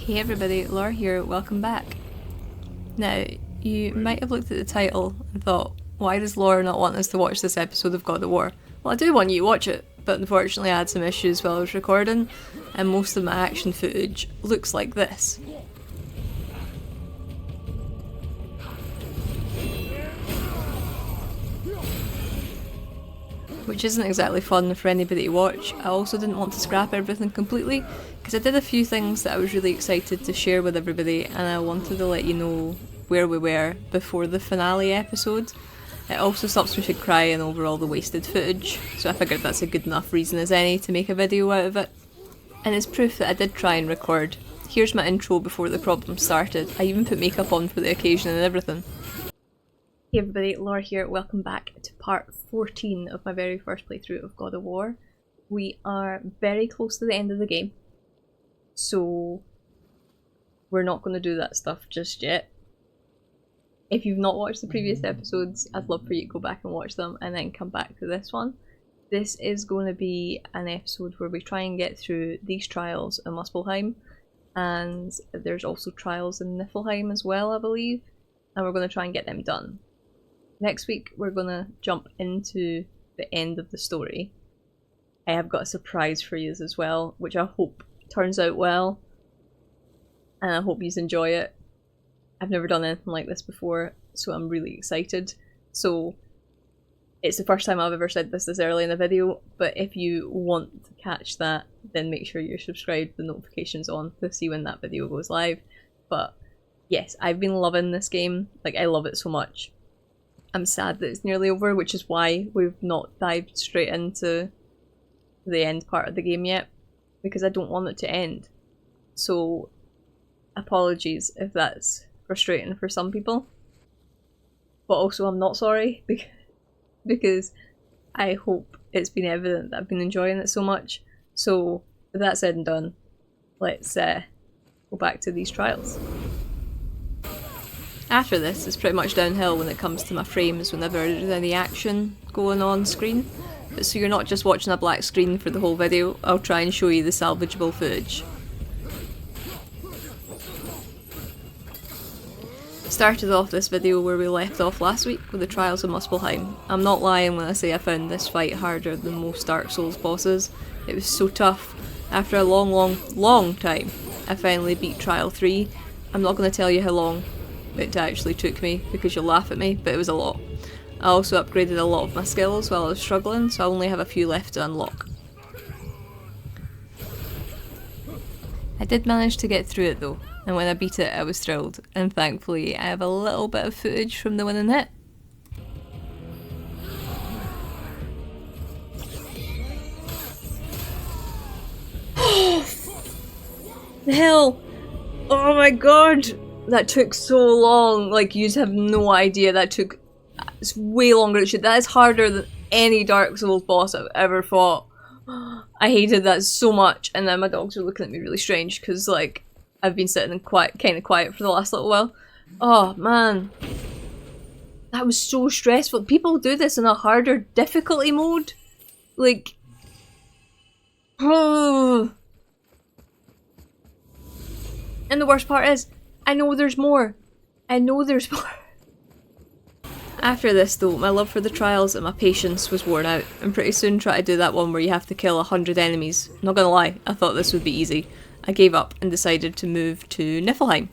Hey everybody, Laura here, welcome back. Now, you might have looked at the title and thought, why does Laura not want us to watch this episode of God of War? Well, I do want you to watch it, but unfortunately I had some issues while I was recording, and most of my action footage looks like this. Which isn't exactly fun for anybody to watch. I also didn't want to scrap everything completely, because I did a few things that I was really excited to share with everybody, and I wanted to let you know where we were before the finale episode. It also stops me from crying over all the wasted footage, so I figured that's a good enough reason as any to make a video out of it. And it's proof that I did try and record. Here's my intro before the problem started. I even put makeup on for the occasion and everything. Hey everybody, Laura here, welcome back to part 14 of my very first playthrough of God of War. We are very close to the end of the game, so we're not going to do that stuff just yet. If you've not watched the previous episodes, I'd love for you to go back and watch them and then come back to this one. This is going to be an episode where we try and get through these trials in Muspelheim, and there's also trials in Niflheim as well, I believe, and we're going to try and get them done. Next week we're going to jump into the end of the story. I have got a surprise for you as well, which I hope turns out well, and I hope you enjoy it. I've never done anything like this before, so I'm really excited. So it's the first time I've ever said this early in a video, but if you want to catch that, then make sure you're subscribed, the notifications on to see when that video goes live. But yes, I've been loving this game, like I love it so much. I'm sad that it's nearly over, which is why we've not dived straight into the end part of the game yet, because I don't want it to end. So apologies if that's frustrating for some people, but also I'm not sorry, because I hope it's been evident that I've been enjoying it so much. So with that said and done, let's go back to these trials. After this, it's pretty much downhill when it comes to my frames whenever there's any action going on screen. But so you're not just watching a black screen for the whole video, I'll try and show you the salvageable footage. Started off this video where we left off last week with the trials of Muspelheim. I'm not lying when I say I found this fight harder than most Dark Souls bosses. It was so tough. After a long time, I finally beat Trial 3. I'm not going to tell you how long it actually took me, because you'll laugh at me, but it was a lot. I also upgraded a lot of my skills while I was struggling, so I only have a few left to unlock. I did manage to get through it though, and when I beat it I was thrilled, and thankfully I have a little bit of footage from the winning hit. The hell! Oh my god! That took so long, like you have no idea, it's way longer than it should. That is harder than any Dark Souls boss I've ever fought. I hated that so much, and then my dogs are looking at me really strange because like I've been sitting kind of quiet for the last little while. Oh man, that was so stressful. People do this in a harder difficulty mode, like and the worst part is, I know there's more. I know there's more. After this though, my love for the trials and my patience was worn out, and pretty soon tried to do that one where you have to kill 100 enemies. Not gonna lie, I thought this would be easy. I gave up and decided to move to Niflheim.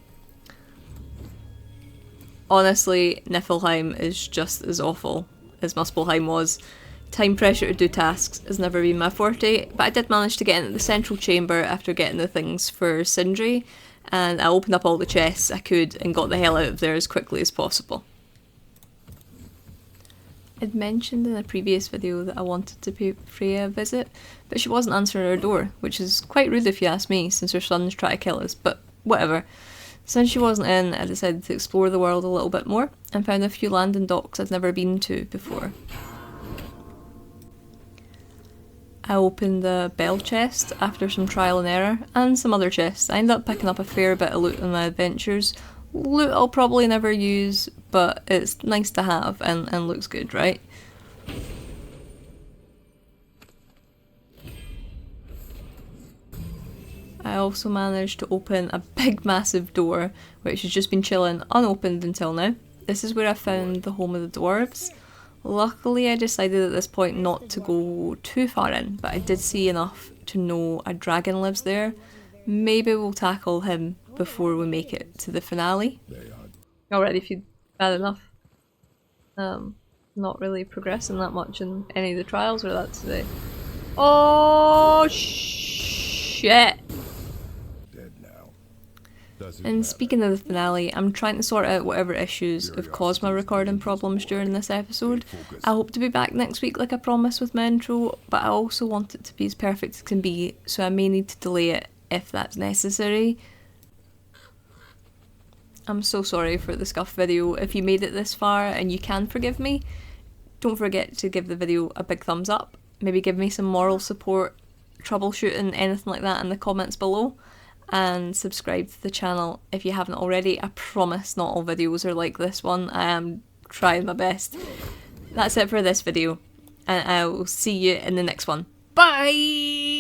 Honestly, Niflheim is just as awful as Muspelheim was. Time pressure to do tasks has never been my forte, but I did manage to get into the central chamber after getting the things for Sindri, and I opened up all the chests I could and got the hell out of there as quickly as possible. I'd mentioned in a previous video that I wanted to pay Freya a visit, but she wasn't answering her door, which is quite rude if you ask me, since her sons try to kill us, but whatever. Since she wasn't in, I decided to explore the world a little bit more, and found a few landing docks I'd never been to before. I opened the bell chest after some trial and error, and some other chests. I ended up picking up a fair bit of loot on my adventures. Loot I'll probably never use, but it's nice to have and looks good, right? I also managed to open a big massive door, which has just been chilling unopened until now. This is where I found the home of the dwarves. Luckily I decided at this point not to go too far in, but I did see enough to know a dragon lives there. Maybe we'll tackle him before we make it to the finale. Already few bad enough. Not really progressing that much in any of the trials or that today. Oh shit! And speaking of the finale, I'm trying to sort out whatever issues have caused my recording problems during this episode. I hope to be back next week like I promised with my intro, but I also want it to be as perfect as can be, so I may need to delay it if that's necessary. I'm so sorry for the scuff video. If you made it this far and you can forgive me, don't forget to give the video a big thumbs up. Maybe give me some moral support, troubleshooting, anything like that in the comments below. And subscribe to the channel if you haven't already. I promise not all videos are like this one. I am trying my best. That's it for this video, and I will see you in the next one. Bye!